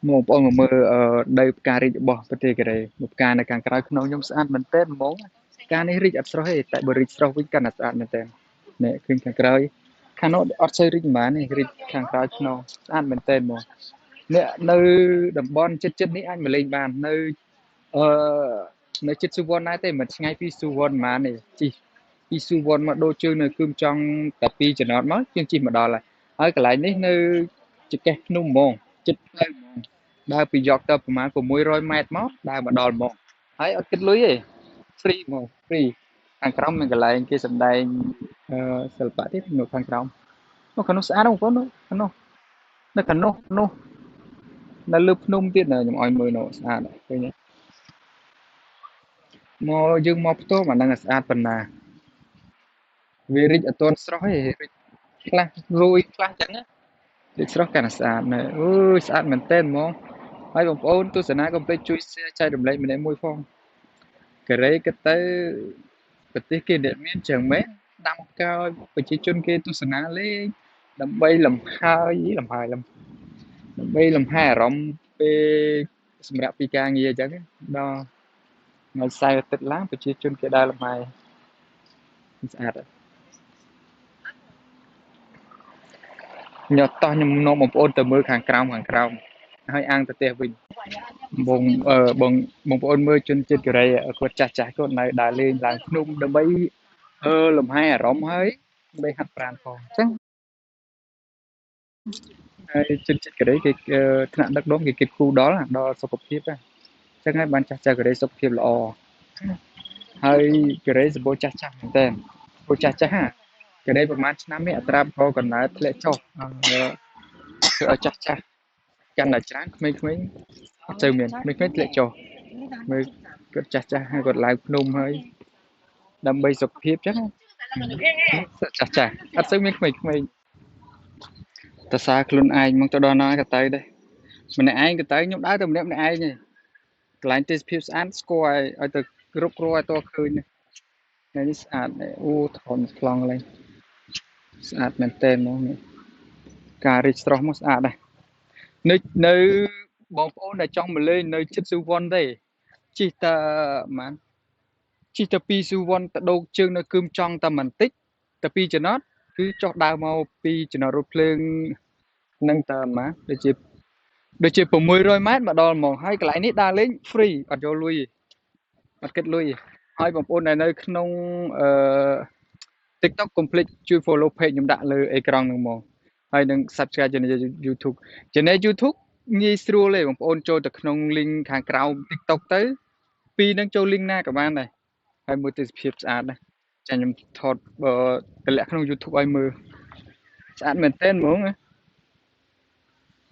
một ông mà mơ đây cà ri bỏ bật cái này một cà này càng cái nó nhung sạch mình tên món cà này ri ắt sroh tại bờ ri sroh với cà nó sạch mình tên nè khinh càng cái khăn nó ắt sấy ri mà này ri càng cái nó sạch mình tên món nè nơi đầm bon chết chết ní anh mà lên bàn nơi ờ nơi chết su von này tên mình ngay phi su von mà này chi phi su von mà đôi chương nơi cơm trong tập pi cho nó mất chương chi mà đòi là ở cái lại ní nơi chết cái nung mòn chếtដើរពីយកទៅប្រហែល600ម៉ែត្រមកដើរមកដល់មកហើយអត់គិតលុយទេ free មក free ខាងក្រោមមានកន្លែងគេសម្ដែងសិល្បៈទៀតនៅខាងក្រោមនោះខាងនោះស្អាតបងប្អូននោះខាងនោះនៅខាងនោះនៅលើភ្នំទៀតខ្ញុំឲ្យមើលនោះស្អាតឃើញទេមកយើងមកផ្ទាល់មិនដឹងថាស្អាតប៉ុណ្ណាវារីកអត់ទាន់ស្រស់ទេរីកខ្លះរួយខ្លះចឹងណារីកស្រស់កាន់តែស្អាតណែអើយស្អាតមែនទែនហ្មងហើយបងប្អូនទស្សនាកុំភ្លេចជួយ share ចែករំលែកម្នាក់មួយផងកូរ៉េគិតទៅប្រទេសគេអ្នកមានចឹងមែនដាំកោយប្រជាជនគេទស្សនាលេងដើម្បីលំហើយដើម្បីលំហែអារម្មណ៍ពេលសម្រាប់ពីការងារអញ្ចឹងដល់ថ្ងៃសៅរ៍អាទិត្យឡើងប្រជាជនគេដើរលំហែស្អាតខ្ញុំនាំបងប្អូនទៅមើលខាងក្រោមហើយអាងទៅផ្ទះវិញបងបងប្អូនមើលជនជាតិកូរ៉េគាត់ចាស់គាត់នៅដើរលេងឡើងភ្នំដើម្បីលំហែអារម្មណ៍ហើយដើម្បីហាត់ប្រាណផងអញ្ចឹងហើយជនជាតិកូរ៉េគេថ្នាក់ដឹកនាំគេគិតគូរដល់សុខភាពហ្នឹងអញ្ចឹងហើយបានចាស់កូរ៉េសុខភាពល្អហើយកូរ៉េសម្បូរចាស់មែនតើពូចាស់ហ่ะកូរ៉េប្រហែលឆ្នាំនេះអត្រាផលកំណើតធ្លាក់ចុះគឺឲ្យចាស់កាន់តែច្រើនក្មេងៗអត់សូវមានក្មេងៗធ្លាក់ចុះមើលគាត់ចាស់ហើយគាត់ឡើងភ្នំហើយដើម្បីសុខភាពចឹងចាស់អត់សូវមានក្មេងៗតសារខ្លួនឯងមកទៅដល់ណាក៏ទៅដែរម្នាក់ឯងក៏ទៅខ្ញុំដើរទៅម្នាក់ឯងទេកន្លែងទេសភាពស្អាតស្គាល់ឲ្យទៅគ្រប់គ្រងឲ្យតឃើញនេះស្អាតអូថនខ្លងឡើងស្អាតមែនតើហ្មងការរីកស្រស់មកស្អាតដែរនៅបងប្អូនដែលចង់មកលេងនៅជិតស៊ូវ័នទេជិះតាម៉ានជិះតាពីស៊ូវ័នទៅដូកជើងនៅគឹមចង់តែបន្តិចតែពីចំណត់គឺចុះដើរមកពីចំណត់រថភ្លើងនឹងតាម៉ាដូចជា600ម៉ែត្រមកដល់ហ្មងហើយកន្លែងនេះដើរលេង free អត់យកលុយអត់គិតលុយហើយបងប្អូនដែលនៅក្នុងTikTok កុំភ្លេចជួយ follow page ខ្ញុំដាក់លើអេក្រង់ហ្នឹងមកហើយនឹង subscribe channel YouTube channel YouTube ងាយស្រួលទេបងប្អូនចូលទៅក្នុង link ខាងក្រោម TikTok ទៅពីនឹងចូល link ណាក៏បានដែរហើយមើលទេសភាពស្អាតដែរចាខ្ញុំថតតម្លាក់ក្នុង YouTube ឲ្យមើលស្អាតមែនទែនហ្មង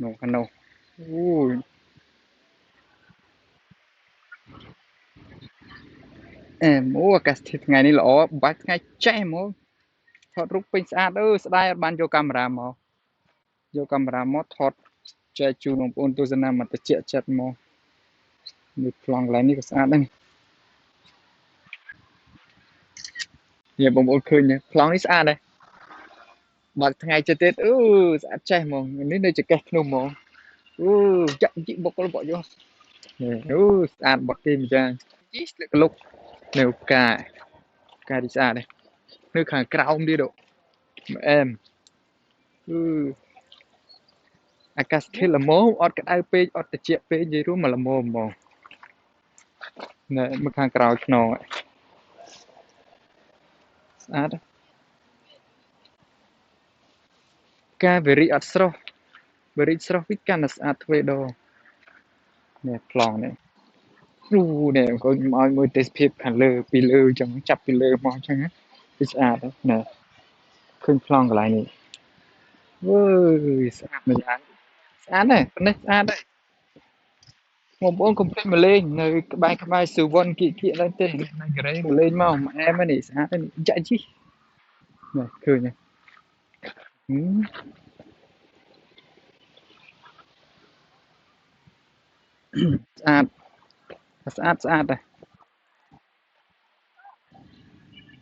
នោះខាងនោះអូយអូអាកាសធាតុថ្ងៃនេះល្អបាច់ថ្ងៃចេះហ្មងថតរូបពេញស្អាតស្ដាយអត់បានយកកាមេរ៉ាមកថតចែកជូនបងប្អូនទស្សនាមកតិចចិត្តមកនេះប្លង់កន្លែងនេះក៏ស្អាតដែរនេះបងប្អូនឃើញប្លង់នេះស្អាតដែរបើថ្ងៃចិត្តទៀតស្អាតចេះហ្មងនេះនៅចកេះភ្នំហ្មងចាក់ជីបុករបស់យកស្អាតបាត់គេម្យ៉ាងជីស្លឹកលុកនៅការនេះស្អាតដែរនៅខាងក្រោមទៀតអែមអាកាសធាតុល្មមអត់ក្តៅពេកអត់ត្រជាក់ពេកនិយាយរួមមកល្មមហ្មងណែមកខាងក្រោយខ្នងស្អាតការវារីអត់ស្រស់វារីស្រស់វិញកាន់តែស្អាតទ្វេដងនេះប្លង់នេះនេះអង្គឲ្យមើលទេសភាពខាងលើពីលើអញ្ចឹងចាប់ពីលើមកអញ្ចឹងវាស្អាតណាឃើញប្លង់កន្លែងនេះស្អាតម្យ៉ាងស្អាតដែរប៉ុណ្ណេះស្អាតដែរបងប្អូនកុំភ្លេចមកលេងនៅក្បែរស៊ឺវ័នគៀកឡើងទេនៅកូរ៉េមកលេងមកអែមនេះស្អាតនេះចាក់ជីនេះឃើញស្អាតដែរ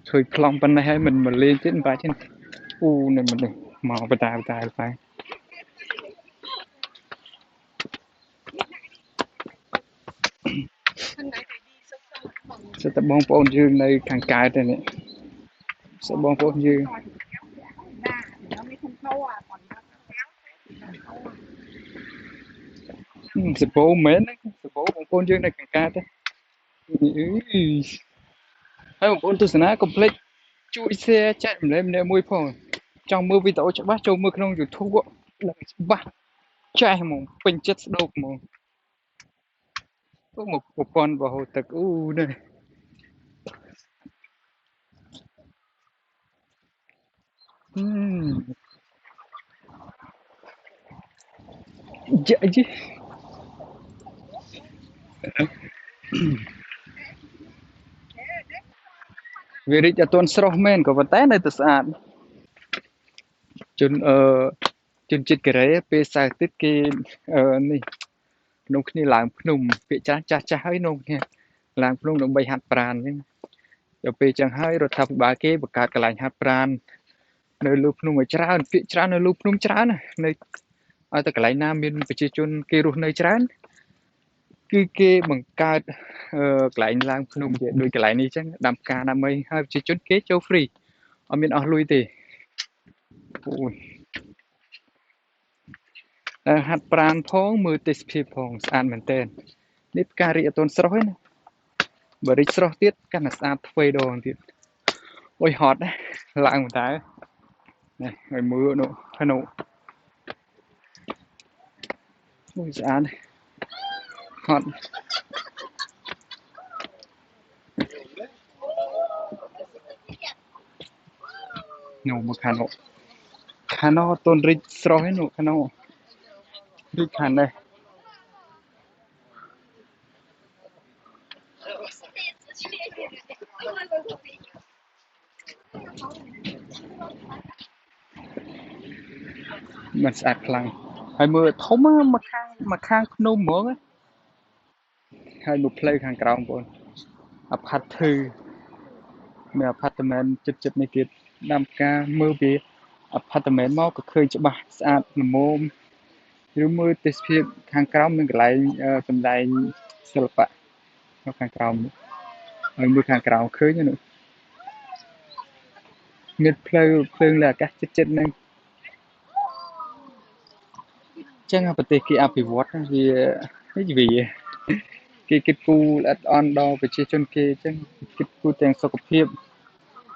ជួយប្លង់ប៉ុណ្ណេះហើយមិនមកលេងទៀតបាច់ទេនេះមិនមកបតាទៅ sẽ tập bong bóng dương này càng cài thế này sẽ bong bóng dương sẽ bố mến đấy sẽ bố bong bóng dương này càng cài thế hay bong bóng tôi sẽ nói complete chui xe chạy lên để mui phong trong mưa vi tố cho bác châu mưa không YouTube á là bác trai mong bình chất đâu mong có một con vào hồ tật u này dạ chứ vì đi cho tuần sau men có vật té này tự sản chun chun chít cái đấy pe sai tít cái này nông khi làm nông bị cha cha cha hơi nông nha làm nông nông bay hạt pran nhưng giờ pe chẳng hơi rồi thập ba cái bạc cát cái lạnh hạt pran nơi lúc nông ở trán bị trán nơi lúc nông trán này nơi ở tại cái lạnh nam miền bị chun cái ruột nơi trán cái bằng cát cái lạnh làm nông vậy đôi cái lạnh này chắc đam ca đam mây hai chỉ chun cái châu free ở miền ở lui thì hạt pran phongมือติดพิพงสะอาดเหมือนเต้นนี่การีต้นสร้อยนะบริสร้อยติดกันสะอาดทวีโดนติดโอ้ยฮอตนะล้างหมดตายนี่ไอ้มือโน่ขนมโอ้ยสะอาดฮอตหนูมาขนมต้นริสร้อยหนูขนมริขันเลยมันสะอาดพลังไอ้มือทมมาข้างขนมหมดเลยให้หนูเพลย์ข้างกลางบนอพัดถือ mấy apartment chật chật này kia đam ca mưa về apartment mau có khơi cho bà sạch mồm nếu mưa tết phía hàng cao mình lại cầm lại sờ bạ nó hàng cao mưa hàng cao khơi như nữa miệt phơi phơi là các chật chật này chẳng hạn bật cái app vót vì cái gì vì cái cu là on đo về chơi chân kia chẳng cái cu tiền sọc phim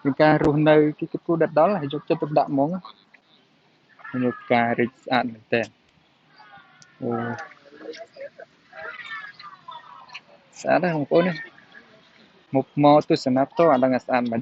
những ca ruộng nơi cái cu đặt đó là cho tôi đạm món nhiều ca rich ăn tiền xã đây không có này một mò tôi sẽ nắp to ăn đang ăn mình